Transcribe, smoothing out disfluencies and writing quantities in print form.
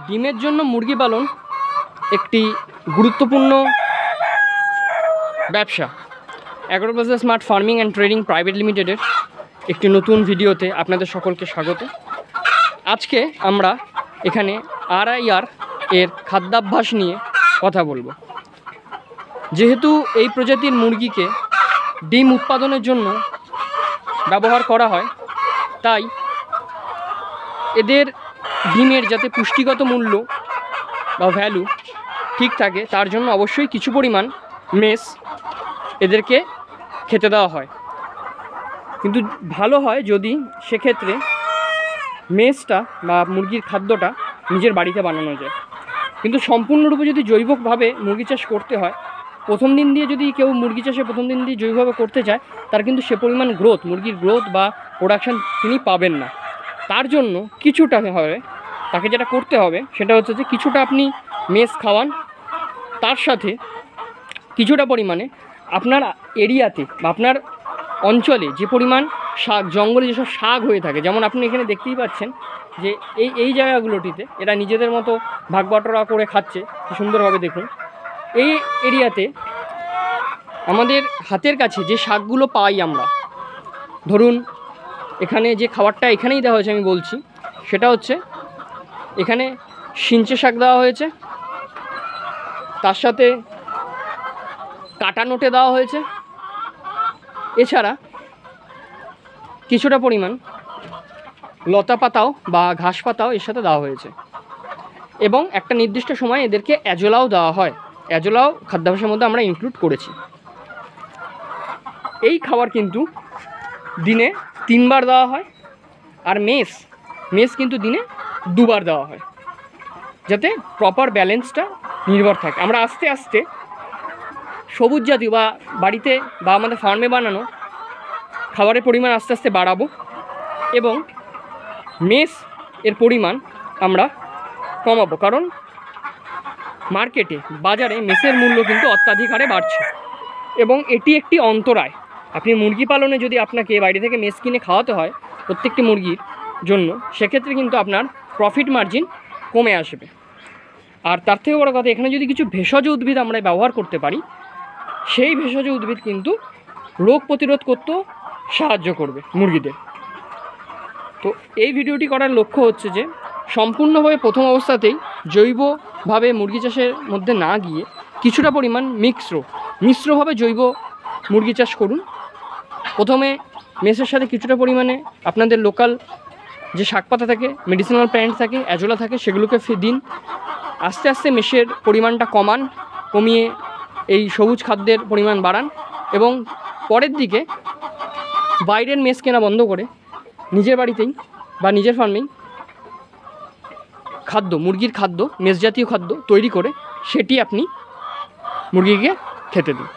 ডিমের জন্য মুরগি পালন একটি গুরুত্বপূর্ণ ব্যবসা। Agroplaza smart farming and trading private লিমিটেডের একটি নতুন ভিডিওতে আপনাদের সকলকে স্বাগত। আজকে আমরা এখানে RIR এর খাদ্যাভ্যাস নিয়ে কথা বলবো। যেহেতু এই প্রজাতির মুরগিকে ডিম উৎপাদনের জন্য ব্যবহার করা হয়, তাই এদের ডিমের যাতে পুষ্টিগত মূল্য বা ভ্যালু ঠিক থাকে তার জন্য অবশ্যই কিছু পরিমাণ মেস এদেরকে খেতে দেওয়া হয়। কিন্তু ভালো হয় যদি সেক্ষেত্রে মেসটা বা মুরগির খাদ্যটা নিজের বাড়িতে বানানো যায়। কিন্তু সম্পূর্ণরূপে যদি জৈবভাবে মুরগি চাষ করতে হয়, প্রথম দিন দিয়ে যদি কেউ মুরগি চাষে প্রথম দিন দিয়ে জৈবভাবে করতে চায়, তার কিন্তু সে পরিমাণ গ্রোথ, মুরগির গ্রোথ বা প্রোডাকশান তিনি পাবেন না। তার জন্য কিছুটা হবে, তাকে যেটা করতে হবে সেটা হচ্ছে যে কিছুটা আপনি মেস খাওয়ান, তার সাথে কিছুটা পরিমাণে আপনার এরিয়াতে বা আপনার অঞ্চলে যে পরিমাণ শাক, জঙ্গলে যেসব শাক হয়ে থাকে, যেমন আপনি এখানে দেখতেই পাচ্ছেন যে এই জায়গাগুলোটিতে এরা নিজেদের মতো ভাগ বাটোয়ারা করে খাচ্ছে, কি সুন্দরভাবে দেখুন। এই এরিয়াতে আমাদের হাতের কাছে যে শাকগুলো পাই আমরা, ধরুন এখানে যে খাবারটা এখানেই দেওয়া হয়েছে আমি বলছি, সেটা হচ্ছে এখানে সিঞ্চে শাক দেওয়া হয়েছে, তার সাথে কাটা নোটে দেওয়া হয়েছে, এছাড়া কিছুটা পরিমাণ লতা পাতাও বা ঘাস পাতাও এর সাথে দেওয়া হয়েছে, এবং একটা নির্দিষ্ট সময় এদেরকে অ্যাজোলাও দেওয়া হয়। অ্যাজোলাও খাদ্যাভ্যাসের মধ্যে আমরা ইনক্লুড করেছি। এই খাবার কিন্তু দিনে 3 বার দেওয়া হয়, আর মেস কিন্তু দিনে 2 বার দেওয়া হয়, যাতে প্রপার ব্যালেন্সটা নির্ভর থাকে। আমরা আস্তে আস্তে সবুজ জাতীয় বা বাড়িতে বা আমাদের ফার্মে বানানো খাবারের পরিমাণ আস্তে আস্তে বাড়াবো, এবং মেস এর পরিমাণ আমরা কমাবো। কারণ মার্কেটে, বাজারে মেসের মূল্য কিন্তু অত্যাধিক হারে বাড়ছে, এবং এটি একটি অন্তরায়। আপনি মুরগি পালনে যদি আপনাকে বাইরে থেকে মেস কিনে খাওয়াতে হয় প্রত্যেকটি মুরগির জন্য, সেক্ষেত্রে কিন্তু আপনার প্রফিট মার্জিন কমে আসবে। আর তার থেকে বড় কথা, এখানে যদি কিছু ভেষজ উদ্ভিদ আমরা ব্যবহার করতে পারি, সেই ভেষজ উদ্ভিদ কিন্তু রোগ প্রতিরোধ করতেও সাহায্য করবে মুরগিদের। তো এই ভিডিওটি করার লক্ষ্য হচ্ছে যে সম্পূর্ণভাবে প্রথম অবস্থাতেই জৈবভাবে মুরগি চাষের মধ্যে না গিয়ে কিছুটা পরিমাণ মিশ্রভাবে জৈব মুরগি চাষ করুন। প্রথমে মেসের সাথে কিছুটা পরিমাণে আপনাদের লোকাল যে শাকপাতা থাকে, মেডিসিনাল প্ল্যান্ট থাকে, অ্যাজোলা থাকে, সেগুলোকে দিন। আস্তে আস্তে মেসের পরিমাণটা কমিয়ে এই সবুজ খাদ্যের পরিমাণ বাড়ান, এবং পরের দিকে বাইরের মেস কেনা বন্ধ করে নিজের বাড়িতেই বা নিজের ফার্মেই মুরগির খাদ্য, মেস জাতীয় খাদ্য তৈরি করে সেটি আপনি মুরগিকে খেতে দিন।